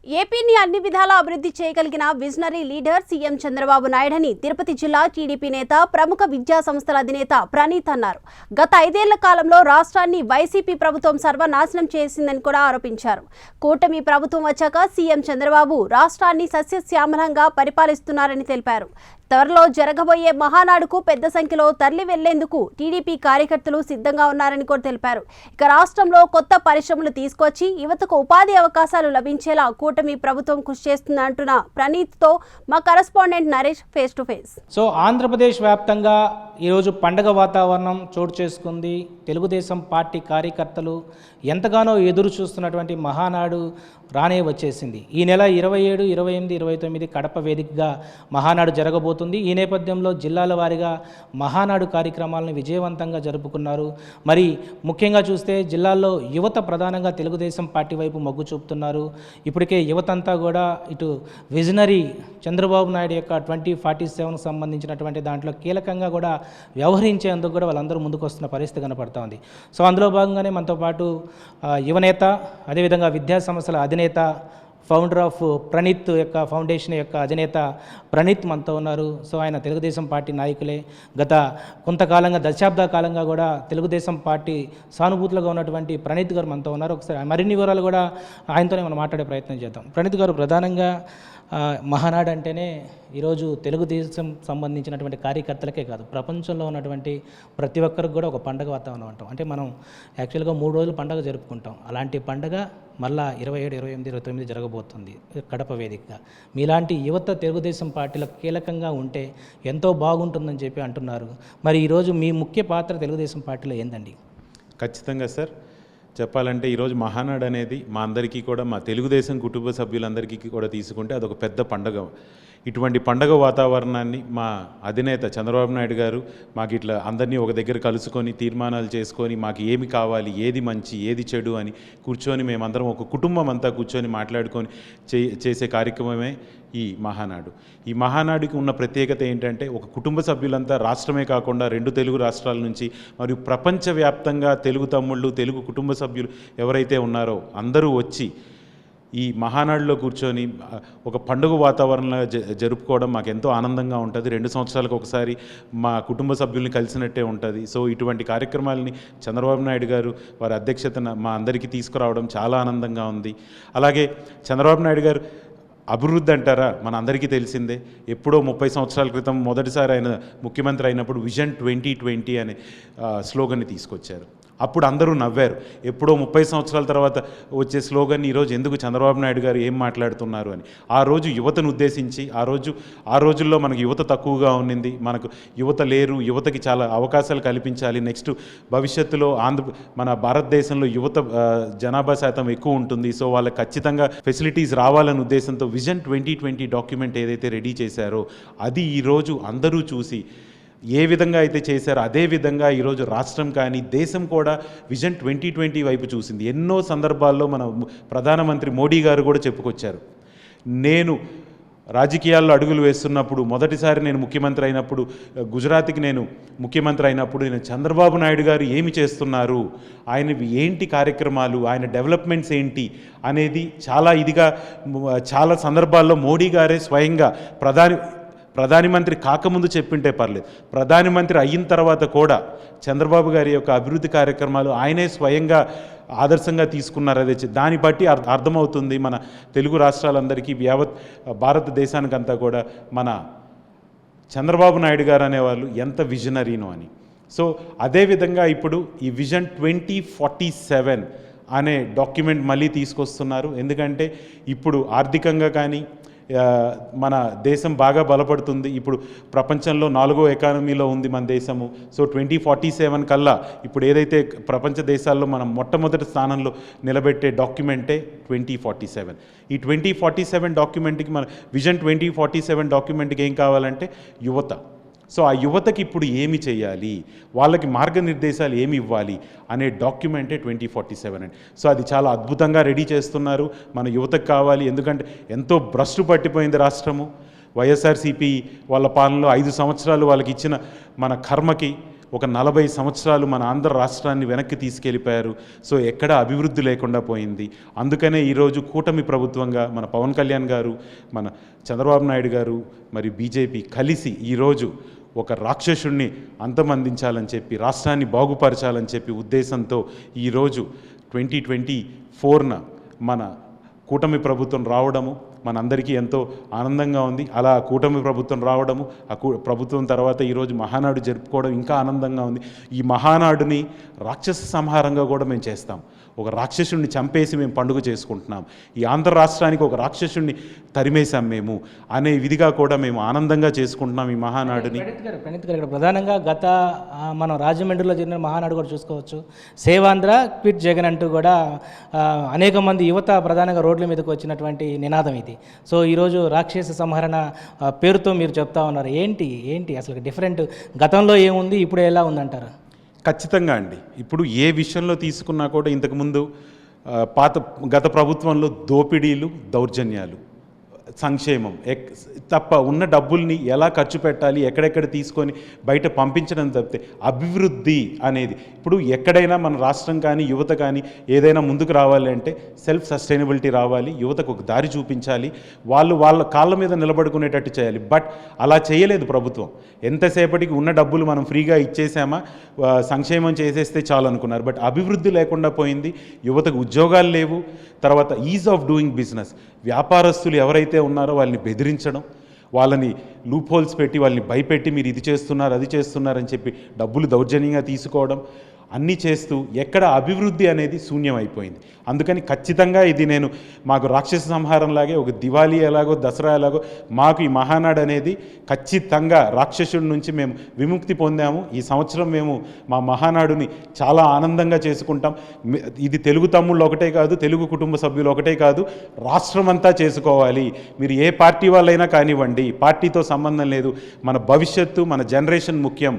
ఏపీని అన్ని విధాలా అభివృద్ధి చేయగలిగిన విజనరీ లీడర్ సీఎం చంద్రబాబు నాయుడని తిరుపతి జిల్లా టీడీపీ నేత ప్రముఖ విద్యా సంస్థల అధినేత ప్రణీత్ అన్నారు. గత 5 ఏళ్ల కాలంలో రాష్ట్రాన్ని వైసీపీ ప్రభుత్వం సర్వనాశనం చేసిందని కూడా ఆరోపించారు. కూటమి ప్రభుత్వం వచ్చాక సీఎం చంద్రబాబు రాష్ట్రాన్ని సస్యశ్యామలంగా పరిపాలిస్తున్నారని తెలిపారు. త్వరలో జరగబోయే మహానాడుకు పెద్ద సంఖ్యలో తరలి వెళ్లేందుకు టీడీపీ కార్యకర్తలు సిద్ధంగా ఉన్నారని కూడా తెలిపారు. ఇక రాష్ట్రంలో కొత్త పరిశ్రమలు తీసుకొచ్చి యువతకు ఉపాధి అవకాశాలు లభించేలా కూటమి ప్రభుత్వం కృషి చేస్తుందంటున్న ప్రణీత్తో మా correspondent Naresh face to face. So Andhra Pradesh వ్యాప్తంగా ఈరోజు పండగ వాతావరణం చోటు చేసుకుంది. తెలుగుదేశం పార్టీ కార్యకర్తలు ఎంతగానో ఎదురు చూస్తున్నటువంటి మహానాడు రానే వచ్చేసింది. ఈ నెల 27, 28, 29 కడప వేదికగా మహానాడు జరగబోతుంది. ఈ నేపథ్యంలో జిల్లాల వారీగా మహానాడు కార్యక్రమాలను విజయవంతంగా జరుపుకున్నారు. మరి ముఖ్యంగా చూస్తే జిల్లాల్లో యువత ప్రధానంగా తెలుగుదేశం పార్టీ వైపు మొగ్గు చూపుతున్నారు. ఇప్పటికే యువతంతా కూడా ఇటు విజనరీ చంద్రబాబు నాయుడు యొక్క 2047 సంబంధించినటువంటి దాంట్లో కీలకంగా కూడా వ్యవహరించేందుకు కూడా వాళ్ళందరూ ముందుకు వస్తున్న పరిస్థితి కనపడుతూ ఉంది. సో అందులో భాగంగానే మనతో పాటు యువనేత, అదేవిధంగా విద్యా సంస్థల అధినేత, ఫౌండర్ ఆఫ్ ప్రణీత్ యొక్క ఫౌండేషన్ యొక్క అధినేత ప్రణీత్ మనతో ఉన్నారు. సో ఆయన తెలుగుదేశం పార్టీ నాయకులే. గత కొంతకాలంగా దశాబ్ద కాలంగా కూడా తెలుగుదేశం పార్టీ సానుభూతులుగా ఉన్నటువంటి ప్రణీత్ గారు మనతో ఉన్నారు. ఒకసారి మరిన్ని వివరాలు కూడా ఆయనతోనే మనం మాట్లాడే ప్రయత్నం చేద్దాం. ప్రణీత్ గారు, ప్రధానంగా మహానాడు అంటేనే ఈరోజు తెలుగుదేశం సంబంధించినటువంటి కార్యకర్తలకే కాదు, ప్రపంచంలో ఉన్నటువంటి ప్రతి ఒక్కరికి కూడా ఒక పండగ వాతావరణం అంటాం. అంటే మనం యాక్చువల్గా 3 రోజులు పండగ జరుపుకుంటాం. అలాంటి పండగ మళ్ళా 27, 28, 29 జరగబోతుంది కడప వేదికగా. మీలాంటి యువత తెలుగుదేశం పార్టీలో కీలకంగా ఉంటే ఎంతో బాగుంటుందని చెప్పి అంటున్నారు. మరి ఈరోజు మీ ముఖ్య పాత్ర తెలుగుదేశం పార్టీలో ఏందండి? ఖచ్చితంగా సార్, చెప్పాలంటే ఈరోజు మహానాడు అనేది మా అందరికీ కూడా, మా తెలుగుదేశం కుటుంబ సభ్యులందరికీ కూడా తీసుకుంటే అదొక పెద్ద పండగ. ఇటువంటి పండగ వాతావరణాన్ని మా అధినేత చంద్రబాబు నాయుడు గారు మాకు ఇట్లా అందరినీ ఒక దగ్గర కలుసుకొని తీర్మానాలు చేసుకొని మాకు ఏమి కావాలి, ఏది మంచి, ఏది చెడు అని కూర్చొని మేమందరం ఒక కుటుంబం అంతా కూర్చొని మాట్లాడుకొని చేసే కార్యక్రమమే ఈ మహానాడు. ఈ మహానాడుకి ఉన్న ప్రత్యేకత ఏంటంటే, ఒక కుటుంబ సభ్యులంతా రాష్ట్రమే కాకుండా 2 తెలుగు రాష్ట్రాల నుంచి మరియు ప్రపంచవ్యాప్తంగా తెలుగు తమ్ముళ్ళు, తెలుగు కుటుంబ సభ్యులు ఎవరైతే ఉన్నారో అందరూ వచ్చి ఈ మహానాడులో కూర్చొని ఒక పండుగ వాతావరణంలో జరుపుకోవడం మాకు ఎంతో ఆనందంగా ఉంటుంది. 2 సంవత్సరాలకు ఒకసారి మా కుటుంబ సభ్యుల్ని కలిసినట్టే ఉంటుంది. సో ఇటువంటి కార్యక్రమాలని చంద్రబాబు నాయుడు గారు వారి అధ్యక్షతన మా అందరికీ తీసుకురావడం చాలా ఆనందంగా ఉంది. అలాగే చంద్రబాబు నాయుడు గారు అభివృద్ధి అంటారా, మన అందరికీ తెలిసిందే. ఎప్పుడో 30 సంవత్సరాల క్రితం మొదటిసారి ఆయన ముఖ్యమంత్రి అయినప్పుడు విజన్ 2020 అనే స్లోగన్ని తీసుకొచ్చారు. అప్పుడు అందరూ నవ్వారు. ఎప్పుడో 30 సంవత్సరాల తర్వాత వచ్చే స్లోగన్ ఈరోజు ఎందుకు చంద్రబాబు నాయుడు గారు ఏం మాట్లాడుతున్నారు అని. ఆ రోజు యువతను ఉద్దేశించి, ఆ రోజుల్లో మనకు యువత తక్కువగా ఉన్నింది, మనకు యువత లేరు, యువతకి చాలా అవకాశాలు కల్పించాలి, నెక్స్ట్ భవిష్యత్తులో మన భారతదేశంలో యువత జనాభా శాతం ఎక్కువ ఉంటుంది, సో వాళ్ళకి ఖచ్చితంగా ఫెసిలిటీస్ రావాలనే ఉద్దేశంతో విజన్ 2020 డాక్యుమెంట్ ఏదైతే రెడీ చేశారో అది ఈరోజు అందరూ చూసి ఏ విధంగా అయితే చేశారో అదే విధంగా ఈరోజు రాష్ట్రం కానీ దేశం కూడా విజన్ 2020 వైపు చూసింది. ఎన్నో సందర్భాల్లో మన ప్రధానమంత్రి మోడీ గారు కూడా చెప్పుకొచ్చారు, నేను రాజకీయాల్లో అడుగులు వేస్తున్నప్పుడు మొదటిసారి నేను ముఖ్యమంత్రి అయినప్పుడు, గుజరాత్కి నేను ముఖ్యమంత్రి అయినప్పుడు నేను చంద్రబాబు నాయుడు గారు ఏమి చేస్తున్నారు, ఆయన ఏంటి కార్యక్రమాలు, ఆయన డెవలప్మెంట్స్ ఏంటి అనేది చాలా సందర్భాల్లో మోడీ గారే స్వయంగా ప్రధానమంత్రి కాకముందు చెప్పింటే పర్లేదు, ప్రధానమంత్రి అయిన తర్వాత కూడా చంద్రబాబు గారి యొక్క అభివృద్ధి కార్యక్రమాలు ఆయనే స్వయంగా ఆదర్శంగా తీసుకున్నారు. అదే దాన్ని బట్టి అర్థమవుతుంది మన తెలుగు రాష్ట్రాలందరికీ, యావత్ భారతదేశానికంతా కూడా మన చంద్రబాబు నాయుడు గారు అనేవాళ్ళు ఎంత విజనరీనో అని. సో అదేవిధంగా ఇప్పుడు ఈ విజన్ 2047 అనే డాక్యుమెంట్ మళ్ళీ తీసుకొస్తున్నారు. ఎందుకంటే ఇప్పుడు ఆర్థికంగా కానీ మన దేశం బాగా బలపడుతుంది. ఇప్పుడు ప్రపంచంలో 4వ ఎకానమీలో ఉంది మన దేశము. సో 2047 కల్లా ఇప్పుడు ఏదైతే ప్రపంచ దేశాల్లో మనం మొట్టమొదటి స్థానంలో నిలబెట్టే డాక్యుమెంటే 2047. ఈ 2047 డాక్యుమెంట్కి మన విజన్ 2047 డాక్యుమెంట్కి ఏం కావాలంటే యువత. సో ఆ యువతకి ఇప్పుడు ఏమి చేయాలి, వాళ్ళకి మార్గనిర్దేశాలు ఏమి ఇవ్వాలి అనే డాక్యుమెంటే 2047 అండి. సో అది చాలా అద్భుతంగా రెడీ చేస్తున్నారు, మన యువతకు కావాలి. ఎందుకంటే ఎంతో భ్రష్టు పట్టిపోయింది రాష్ట్రము. వైఎస్ఆర్సీపీ వాళ్ళ పాలనలో 5 సంవత్సరాలు వాళ్ళకి ఇచ్చిన మన కర్మకి ఒక 40 సంవత్సరాలు మన ఆంధ్ర రాష్ట్రాన్ని వెనక్కి తీసుకెళ్ళిపోయారు. సో ఎక్కడ అభివృద్ధి లేకుండా పోయింది. అందుకనే ఈరోజు కూటమి ప్రభుత్వంగా మన పవన్ కళ్యాణ్ గారు, మన చంద్రబాబు నాయుడు గారు, మరి బీజేపీ కలిసి ఈరోజు ఒక రాక్షసుణ్ణి అంతమందించాలని చెప్పి, రాష్ట్రాన్ని బాగుపరచాలని చెప్పి ఉద్దేశంతో ఈరోజు 2024న మన కూటమి ప్రభుత్వం రావడము మనందరికీ ఎంతో ఆనందంగా ఉంది. అలా కూటమి ప్రభుత్వం రావడము, ఆ ప్రభుత్వం తర్వాత ఈరోజు మహానాడు జరుపుకోవడం ఇంకా ఆనందంగా ఉంది. ఈ మహానాడుని రాక్షస సంహారంగా కూడా మేము చేస్తాం. ఒక రాక్షసుడిని చంపేసి మేము పండుగ చేసుకుంటున్నాం. ఈ ఆంధ్ర రాష్ట్రానికి ఒక రాక్షసుడిని తరిమేశాం మేము అనే విధిగా కూడా మేము ఆనందంగా చేసుకుంటున్నాం ఈ మహానాడుని. ప్రణీత్ గారు ఇక్కడ ప్రధానంగా మనం రాజమండ్రిలో జరిగిన మహానాడు కూడా చూసుకోవచ్చు. సేవాంధ్ర క్విట్ జగన్ అంటూ కూడా అనేక మంది యువత ప్రధానంగా రోడ్ల మీదకి వచ్చినటువంటి నినాదం ఇది. సో ఈరోజు రాక్షస సంహరణ పేరుతో మీరు చెప్తా ఉన్నారు. ఏంటి అసలు డిఫరెంట్, గతంలో ఏముంది ఇప్పుడు ఎలా ఉందంటారు? ఖచ్చితంగా అండి. ఇప్పుడు ఏ విషయంలో తీసుకున్నా కూడా ఇంతకుముందు గత ప్రభుత్వంలో దోపిడీలు, దౌర్జన్యాలు, సంక్షేమం తప్ప ఉన్న డబ్బుల్ని ఎలా ఖర్చు పెట్టాలి, ఎక్కడెక్కడ తీసుకొని బయట పంపించడం తప్పితే అభివృద్ధి అనేది ఇప్పుడు ఎక్కడైనా మన రాష్ట్రం కానీ యువత కానీ ఏదైనా ముందుకు రావాలి అంటే సెల్ఫ్ సస్టైనబిలిటీ రావాలి, యువతకు ఒక దారి చూపించాలి, వాళ్ళ కాళ్ళ మీద నిలబడుకునేటట్టు చేయాలి. బట్ అలా చేయలేదు ప్రభుత్వం. ఎంతసేపటికి ఉన్న డబ్బులు మనం ఫ్రీగా ఇచ్చేసామా, సంక్షేమం చేసేస్తే చాలు అనుకున్నారు. బట్ అభివృద్ధి లేకుండా పోయింది. యువతకు ఉద్యోగాలు లేవు. తర్వాత ఈజ్ ఆఫ్ డూయింగ్ బిజినెస్, వ్యాపారస్తులు ఎవరైతే ఉన్నారో వాళ్ళని బెదిరించడం, వాళ్ళని లూప్ హోల్స్ పెట్టి వాళ్ళని భయపెట్టి మీరు ఇది చేస్తున్నారు అది చేస్తున్నారని చెప్పి డబ్బులు దౌర్జన్యంగా తీసుకోవడం, అన్నీ చేస్తూ ఎక్కడ అభివృద్ధి అనేది శూన్యమైపోయింది. అందుకని ఖచ్చితంగా ఇది మాకు రాక్షస సంహారంలాగే ఒక దివాళీ ఎలాగో దసరా ఎలాగో మాకు ఈ మహానాడు అనేది ఖచ్చితంగా రాక్షసుడి నుంచి మేము విముక్తి పొందాము. ఈ సంవత్సరం మేము మా మహానాడుని చాలా ఆనందంగా చేసుకుంటాం. ఇది తెలుగు తమ్ముళ్ళు ఒకటే కాదు, తెలుగు కుటుంబ సభ్యులు ఒకటే కాదు, రాష్ట్రం అంతా చేసుకోవాలి. మీరు ఏ పార్టీ వాళ్ళైనా కానివ్వండి, పార్టీతో సంబంధం లేదు. మన భవిష్యత్తు, మన జనరేషన్ ముఖ్యం.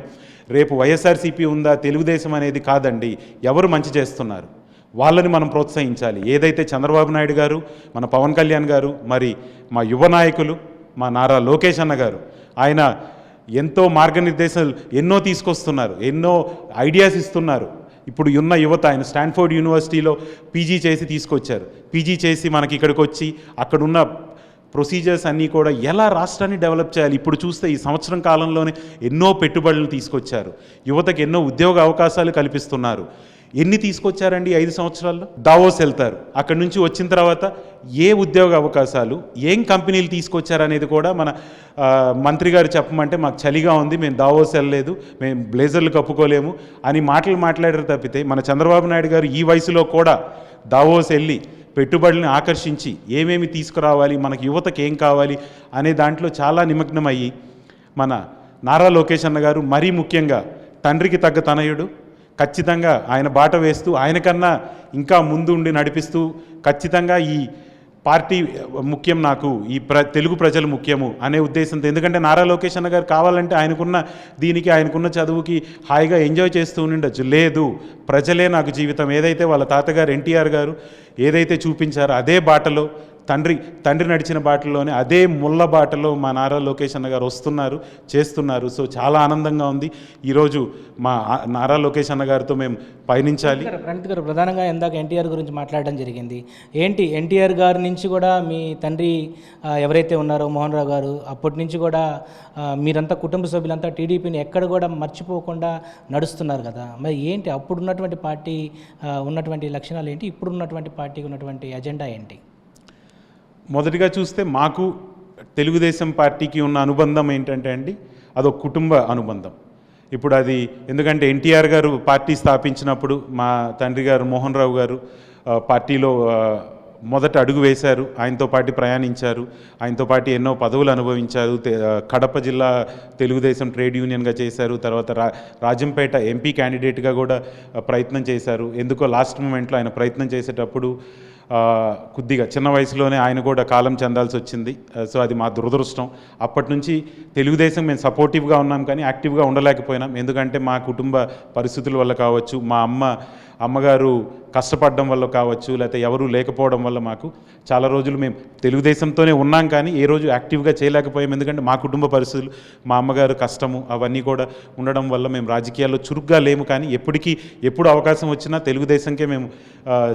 రేపు వైఎస్ఆర్సీపీ ఉందా, తెలుగుదేశం అనేది కాదండి. ఎవరు మంచి చేస్తున్నారు వాళ్ళని మనం ప్రోత్సహించాలి. ఏదైతే చంద్రబాబు నాయుడు గారు, మన పవన్ కళ్యాణ్ గారు, మరి మా యువ నాయకులు మా నారా లోకేష్ అన్న గారు, ఆయన ఎంతో మార్గనిర్దేశాలు ఎన్నో తీసుకొస్తున్నారు, ఎన్నో ఐడియాస్ ఇస్తున్నారు. ఇప్పుడు ఉన్న యువత, ఆయన స్టాన్ఫోర్డ్ యూనివర్సిటీలో పీజీ చేసి తీసుకొచ్చారు. పీజీ చేసి మనకి ఇక్కడికి వచ్చి అక్కడున్న ప్రొసీజర్స్ అన్నీ కూడా ఎలా రాష్ట్రాన్ని డెవలప్ చేయాలి. ఇప్పుడు చూస్తే ఈ సంవత్సరం కాలంలోనే ఎన్నో పెట్టుబడులను తీసుకొచ్చారు. యువతకు ఎన్నో ఉద్యోగ అవకాశాలు కల్పిస్తున్నారు. ఎన్ని తీసుకొచ్చారండి 5 సంవత్సరాల్లో? దావోస్ వెళ్తారు, అక్కడి నుంచి వచ్చిన తర్వాత ఏ ఉద్యోగ అవకాశాలు, ఏం కంపెనీలు తీసుకొచ్చారనేది కూడా మన మంత్రి గారు చెప్పమంటే మాకు చలిగా ఉంది, మేము దావోస్ వెళ్ళలేదు, మేము బ్లేజర్లు కప్పుకోలేము అని మాట్లాడారు తప్పితే, మన చంద్రబాబు నాయుడు గారు ఈ వయసులో కూడా దావోస్ వెళ్ళి పెట్టుబడులను ఆకర్షించి ఏమేమి తీసుకురావాలి, మనకి యువతకి ఏం కావాలి అనే దాంట్లో చాలా నిమగ్నమయ్యి, మన నారా లోకేష్ అన్న గారు మరీ ముఖ్యంగా తండ్రికి తగ్గ తనయుడు, ఖచ్చితంగా ఆయన బాట వేస్తూ ఆయనకన్నా ఇంకా ముందు ఉండి నడిపిస్తూ ఖచ్చితంగా ఈ పార్టీ ముఖ్యం, నాకు ఈ తెలుగు ప్రజలు ముఖ్యము అనే ఉద్దేశంతో. ఎందుకంటే నారా లోకేష్ అన్న గారు కావాలంటే ఆయనకున్న చదువుకి హాయిగా ఎంజాయ్ చేస్తూ ఉండొచ్చు. లేదు, ప్రజలే నాకు జీవితం. ఏదైతే వాళ్ళ తాతగారు ఎన్టీఆర్ గారు ఏదైతే చూపించారో అదే బాటలో, తండ్రి నడిచిన బాటలోనే అదే ముళ్ళ బాటలో మా నారా లోకేష్ అన్న గారు చేస్తున్నారు. సో చాలా ఆనందంగా ఉంది ఈరోజు మా నారా లోకేష్ అన్న గారితో మేము పయనించాలి. ప్రణీత్ గారు ప్రధానంగా ఇందాక ఎన్టీఆర్ గురించి మాట్లాడడం జరిగింది. ఎన్టీఆర్ గారి నుంచి కూడా మీ తండ్రి ఎవరైతే ఉన్నారో మోహన్ రావు గారు, అప్పటి నుంచి కూడా మీరంతా కుటుంబ సభ్యులంతా టీడీపీని ఎక్కడ కూడా మర్చిపోకుండా నడుస్తున్నారు కదా. మరి అప్పుడు ఉన్నటువంటి పార్టీ ఉన్నటువంటి లక్షణాలు ఏంటి, ఇప్పుడు ఉన్నటువంటి పార్టీకి ఉన్నటువంటి ఎజెండా ఏంటి? మొదటిగా చూస్తే మాకు తెలుగుదేశం పార్టీకి ఉన్న అనుబంధం ఏంటంటే అండి, అదొక కుటుంబ అనుబంధం. ఇప్పుడు అది ఎందుకంటే ఎన్టీఆర్ గారు పార్టీ స్థాపించినప్పుడు మా తండ్రి గారు మోహన్ రావు గారు పార్టీలో మొదట అడుగు వేశారు. ఆయనతో పాటు ప్రయాణించారు, ఆయనతో పాటు ఎన్నో పదవులు అనుభవించారు. కడప జిల్లా తెలుగుదేశం ట్రేడ్ యూనియన్గా చేశారు. తర్వాత రాజంపేట ఎంపీ క్యాండిడేట్గా కూడా ప్రయత్నం చేశారు. ఎందుకో లాస్ట్ మూమెంట్లో ఆయన ప్రయత్నం చేసేటప్పుడు కొద్దిగా చిన్న వయసులోనే ఆయన కూడా కాలం చెందాల్సి వచ్చింది. సో అది మా దురదృష్టం. అప్పటి నుంచి తెలుగుదేశం మేము సపోర్టివ్గా ఉన్నాం కానీ యాక్టివ్గా ఉండలేకపోయినాం. ఎందుకంటే మా కుటుంబ పరిస్థితుల వల్ల కావచ్చు, మా అమ్మ అమ్మగారు కష్టపడడం వల్ల కావచ్చు, లేకపోతే ఎవరూ లేకపోవడం వల్ల మాకు చాలా రోజులు మేము తెలుగుదేశంతోనే ఉన్నాం, కానీ ఏ రోజు యాక్టివ్గా చేయలేకపోయాం. ఎందుకంటే మా కుటుంబ పరిస్థితులు, మా అమ్మగారు కష్టము అవన్నీ కూడా ఉండడం వల్ల మేము రాజకీయాల్లో చురుగ్గా లేము. కానీ ఎప్పుడు అవకాశం వచ్చినా తెలుగుదేశంకే మేము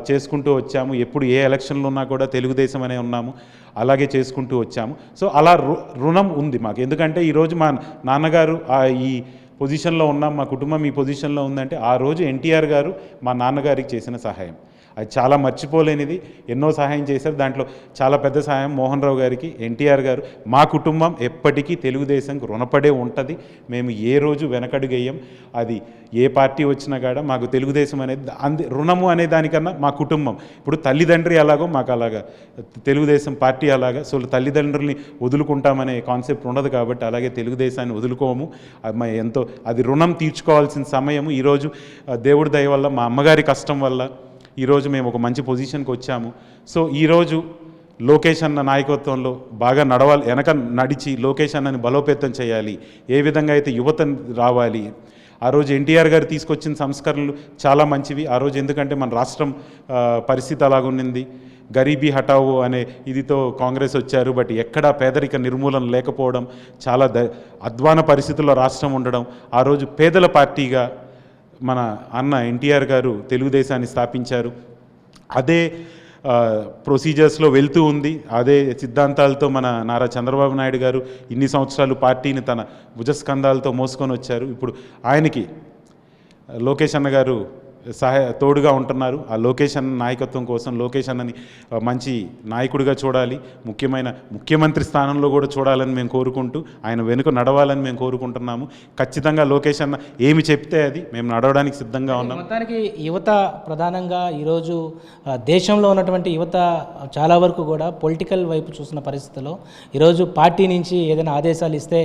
చేసుకుంటూ వచ్చాము. ఎప్పుడు ఏ ఎలక్షన్లు ఉన్నా కూడా తెలుగుదేశం అనే ఉన్నాము, అలాగే చేసుకుంటూ వచ్చాము. సో అలా రుణం ఉంది మాకు. ఎందుకంటే ఈరోజు మా నాన్నగారు ఈ పొజిషన్లో ఉన్నాం, మా కుటుంబం ఈ పొజిషన్లో ఉందంటే ఆ రోజు ఎన్టీఆర్ గారు మా నాన్నగారికి చేసిన సహాయం అది చాలా మర్చిపోలేనిది. ఎన్నో సహాయం చేశారు. దాంట్లో చాలా పెద్ద సహాయం మోహన్ రావు గారికి ఎన్టీఆర్ గారు. మా కుటుంబం ఎప్పటికీ తెలుగుదేశంకు రుణపడే ఉంటుంది. మేము ఏ రోజు వెనకడుగేయం. అది ఏ పార్టీ వచ్చినా కూడా మాకు తెలుగుదేశం అనేది రుణము అనే దానికన్నా మా కుటుంబం. ఇప్పుడు తల్లిదండ్రి ఎలాగో మాకు అలాగా తెలుగుదేశం పార్టీ అలాగా. సో తల్లిదండ్రుల్ని వదులుకుంటామనే కాన్సెప్ట్ ఉండదు కాబట్టి అలాగే తెలుగుదేశాన్ని వదులుకోము. ఎంతో అది రుణం తీర్చుకోవాల్సిన సమయము. ఈరోజు దేవుడి దయ వల్ల, మా అమ్మగారి కష్టం వల్ల ఈరోజు మేము ఒక మంచి పొజిషన్కి వచ్చాము. సో ఈరోజు లోకేష్ అన్న నాయకత్వంలో బాగా వెనక నడిచి లోకేష్ అన్నని బలోపేతం చేయాలి. ఏ విధంగా అయితే యువత రావాలి. ఆ రోజు ఎన్టీఆర్ గారు తీసుకొచ్చిన సంస్కరణలు చాలా మంచివి ఆ రోజు. ఎందుకంటే మన రాష్ట్రం పరిస్థితి అలాగుండింది. గరీబీ హటావో అనే ఇదితో కాంగ్రెస్ వచ్చారు. బట్ ఎక్కడా పేదరిక నిర్మూలన లేకపోవడం, చాలా అధ్వాన పరిస్థితుల్లో రాష్ట్రం ఉండడం. ఆ రోజు పేదల పార్టీగా మన అన్న ఎన్టీఆర్ గారు తెలుగుదేశాన్ని స్థాపించారు. అదే ప్రొసీజర్స్లో వెళ్తూ ఉంది. అదే సిద్ధాంతాలతో మన నారా చంద్రబాబు నాయుడు గారు ఇన్ని సంవత్సరాలు పార్టీని తన భుజస్కంధాలతో మోసుకొని వచ్చారు. ఇప్పుడు ఆయనకి లోకేష్ అన్న గారు తోడుగా ఉంటున్నారు. ఆ లోకేష్ అన్న నాయకత్వం కోసం లోకేష్ అన్నని మంచి నాయకుడిగా చూడాలి, ముఖ్యమంత్రి స్థానంలో కూడా చూడాలని మేము కోరుకుంటూ ఆయన వెనుక నడవాలని మేము కోరుకుంటున్నాము. ఖచ్చితంగా లోకేష్ అన్న ఏమి చెప్తే అది మేము నడవడానికి సిద్ధంగా ఉన్నాం. మొత్తానికి యువత ప్రధానంగా ఈరోజు దేశంలో ఉన్నటువంటి యువత చాలా వరకు కూడా పొలిటికల్ వైపు చూసిన పరిస్థితుల్లో ఈరోజు పార్టీ నుంచి ఏదైనా ఆదేశాలు ఇస్తే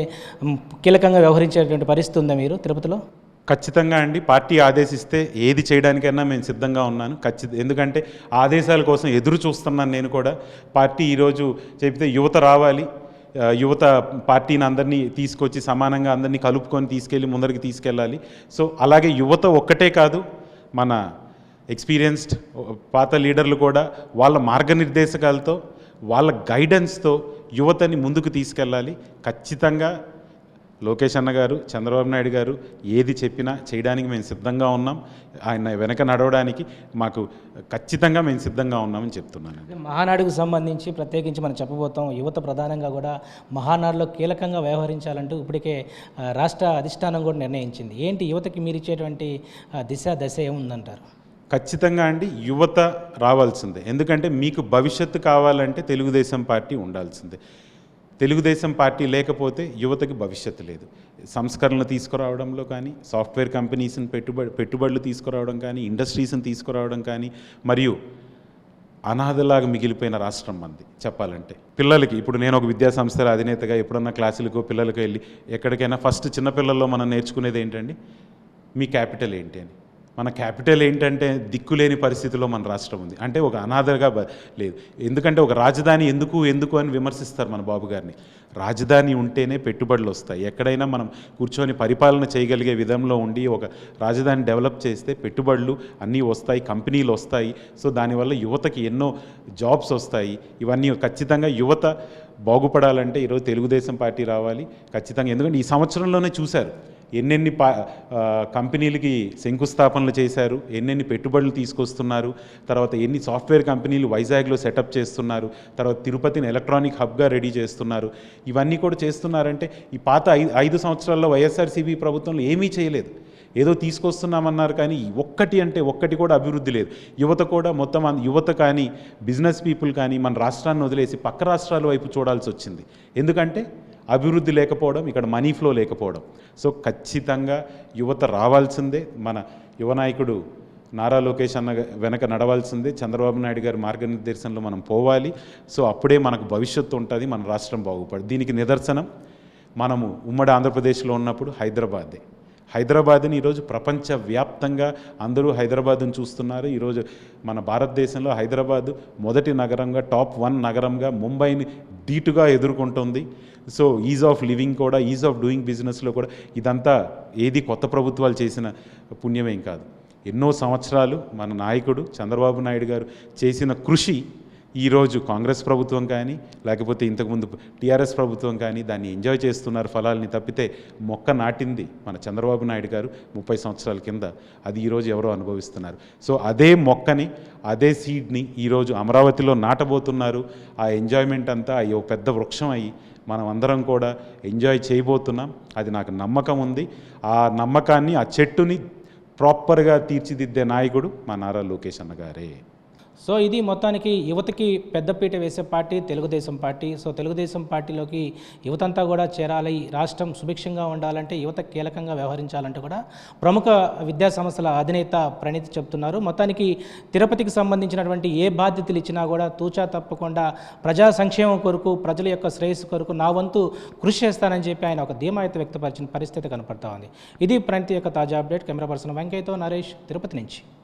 కీలకంగా వ్యవహరించేటువంటి పరిస్థితి ఉందా మీరు తిరుపతిలో? ఖచ్చితంగా అండి. పార్టీ ఆదేశిస్తే ఏది చేయడానికైనా మేము సిద్ధంగా ఉన్నాను. ఎందుకంటే ఆదేశాల కోసం ఎదురు చూస్తున్నాను నేను కూడా. పార్టీ ఈరోజు చెబితే యువత రావాలి, యువత పార్టీని అందరినీ తీసుకొచ్చి సమానంగా అందరినీ కలుపుకొని తీసుకెళ్ళి ముందరికి తీసుకెళ్ళాలి. సో అలాగే యువత ఒక్కటే కాదు, మన ఎక్స్పీరియన్స్డ్ పాత లీడర్లు కూడా వాళ్ళ మార్గనిర్దేశకాలతో, వాళ్ళ గైడెన్స్తో యువతని ముందుకు తీసుకెళ్ళాలి. ఖచ్చితంగా లోకేష్ అన్న గారు, చంద్రబాబు నాయుడు గారు ఏది చెప్పినా చేయడానికి మేము సిద్ధంగా ఉన్నాం. ఆయన వెనక నడవడానికి మాకు ఖచ్చితంగా మేము సిద్ధంగా ఉన్నామని చెప్తున్నాను. మహానాడుకు సంబంధించి ప్రత్యేకించి మనం చెప్పబోతాం. యువత ప్రధానంగా కూడా మహానాడులో కీలకంగా వ్యవహరించాలంటూ ఇప్పటికే రాష్ట్ర అధిష్టానం కూడా నిర్ణయించింది. ఏంటి యువతకి మీరు ఇచ్చేటువంటి దశ ఏముందంటారు? ఖచ్చితంగా అండి, యువత రావాల్సిందే. ఎందుకంటే మీకు భవిష్యత్తు కావాలంటే తెలుగుదేశం పార్టీ ఉండాల్సిందే. తెలుగుదేశం పార్టీ లేకపోతే యువతకి భవిష్యత్తు లేదు. సంస్కరణలు తీసుకురావడంలో కానీ, సాఫ్ట్వేర్ కంపెనీస్ని పెట్టుబడులు తీసుకురావడం కానీ, ఇండస్ట్రీస్ని తీసుకురావడం కానీ, మరియు అనాథలాగా మిగిలిపోయిన రాష్ట్రం మంది చెప్పాలంటే. పిల్లలకి ఇప్పుడు నేను ఒక విద్యాసంస్థల అధినేతగా ఎప్పుడన్నా క్లాసులకు పిల్లలకు వెళ్ళి ఎక్కడికైనా ఫస్ట్ చిన్నపిల్లల్లో మనం నేర్చుకునేది ఏంటండి, మీ క్యాపిటల్ ఏంటి అని. మన క్యాపిటల్ ఏంటంటే దిక్కులేని పరిస్థితిలో మన రాష్ట్రం ఉంది. అంటే ఒక అనాథగా లేదు. ఎందుకంటే ఒక రాజధాని ఎందుకు అని విమర్శిస్తారు మన బాబు గారిని. రాజధాని ఉంటేనే పెట్టుబడులు వస్తాయి. ఎక్కడైనా మనం కూర్చొని పరిపాలన చేయగలిగే విధంలో ఉండి ఒక రాజధాని డెవలప్ చేస్తే పెట్టుబడులు అన్నీ వస్తాయి, కంపెనీలు వస్తాయి. సో దానివల్ల యువతకి ఎన్నో జాబ్స్ వస్తాయి. ఇవన్నీ ఖచ్చితంగా యువత బాగుపడాలంటే ఈరోజు తెలుగుదేశం పార్టీ రావాలి ఖచ్చితంగా. ఎందుకంటే ఈ సంవత్సరంలోనే చూశారు ఎన్నెన్ని కంపెనీలకి శంకుస్థాపనలు చేశారు, ఎన్నెన్ని పెట్టుబడులు తీసుకొస్తున్నారు, తర్వాత ఎన్ని సాఫ్ట్వేర్ కంపెనీలు వైజాగ్లో సెటప్ చేస్తున్నారు, తర్వాత తిరుపతిని ఎలక్ట్రానిక్ హబ్గా రెడీ చేస్తున్నారు. ఇవన్నీ కూడా చేస్తున్నారంటే ఈ పాత 5 సంవత్సరాల్లో వైఎస్ఆర్సీపీ ప్రభుత్వంలో ఏమీ చేయలేదు. ఏదో తీసుకొస్తున్నామన్నారు కానీ ఒక్కటి కూడా అభివృద్ధి లేదు. యువత కూడా మొత్తం యువత కానీ బిజినెస్ పీపుల్ కానీ మన రాష్ట్రాన్ని వదిలేసి పక్క రాష్ట్రాల వైపు చూడాల్సి వచ్చింది. ఎందుకంటే అభివృద్ధి లేకపోవడం, ఇక్కడ మనీ ఫ్లో లేకపోవడం. సో ఖచ్చితంగా యువత రావాల్సిందే. మన యువ నాయకుడు నారా లోకేష్ అన్న వెనక నడవాల్సిందే. చంద్రబాబు నాయుడు గారి మార్గనిర్దేశంలో మనం పోవాలి. సో అప్పుడే మనకు భవిష్యత్తు ఉంటుంది, మన రాష్ట్రం బాగుపడుతుంది. దీనికి నిదర్శనం మనము ఉమ్మడి ఆంధ్రప్రదేశ్లో ఉన్నప్పుడు హైదరాబాద్ని ఈరోజు ప్రపంచవ్యాప్తంగా అందరూ హైదరాబాద్ని చూస్తున్నారు. ఈరోజు మన భారతదేశంలో హైదరాబాద్ మొదటి నగరంగా, టాప్ 1 నగరంగా ముంబైని ధీటుగా ఎదుర్కొంటుంది. సో ఈజ్ ఆఫ్ లివింగ్ కూడా, ఈజ్ ఆఫ్ డూయింగ్ బిజినెస్లో కూడా ఇదంతా ఏది కొత్త ప్రభుత్వాలు చేసిన పుణ్యమేం కాదు. ఎన్నో సంవత్సరాలు మన నాయకుడు చంద్రబాబు నాయుడు గారు చేసిన కృషి ఈరోజు కాంగ్రెస్ ప్రభుత్వం కానీ లేకపోతే ఇంతకుముందు టీఆర్ఎస్ ప్రభుత్వం కానీ దాన్ని ఎంజాయ్ చేస్తున్నారు ఫలాల్ని తప్పితే మొక్క నాటింది మన చంద్రబాబు నాయుడు గారు 30 సంవత్సరాల కింద, అది ఈరోజు ఎవరో అనుభవిస్తున్నారు. సో అదే మొక్కని అదే సీడ్ని ఈరోజు అమరావతిలో నాటబోతున్నారు. ఆ ఎంజాయ్మెంట్ అంతా అయ్యో పెద్ద వృక్షం అయ్యి మనం అందరం కూడా ఎంజాయ్ చేయబోతున్నాం. అది నాకు నమ్మకం ఉంది. ఆ నమ్మకాన్ని, ఆ చెట్టుని ప్రాపర్గా తీర్చిదిద్దే నాయకుడు మా నారా లోకేష్ అన్న గారే. సో ఇది మొత్తానికి యువతకి పెద్దపీట వేసే party Telugu Desam party. So Telugu Desam పార్టీలోకి యువతంతా కూడా చేరాలి, రాష్ట్రం సుభిక్షంగా ఉండాలంటే యువత కీలకంగా వ్యవహరించాలంటే కూడా ప్రముఖ విద్యా సంస్థల అధినేత ప్రణీత్ చెప్తున్నారు. మొత్తానికి తిరుపతికి సంబంధించినటువంటి ఏ బాధ్యతలు ఇచ్చినా కూడా తూచా తప్పకుండా ప్రజా సంక్షేమం కొరకు, ప్రజల యొక్క శ్రేయస్సు కొరకు నా వంతు కృషి చేస్తానని చెప్పి ఆయన ఒక ధీమా అయితే వ్యక్తపరిచిన పరిస్థితి కనపడతా ఉంది. ఇది ప్రణీత్ యొక్క తాజా అప్డేట్. కెమెరా పర్సన్ వెంకయ్యతో నరేష్, తిరుపతి నుంచి.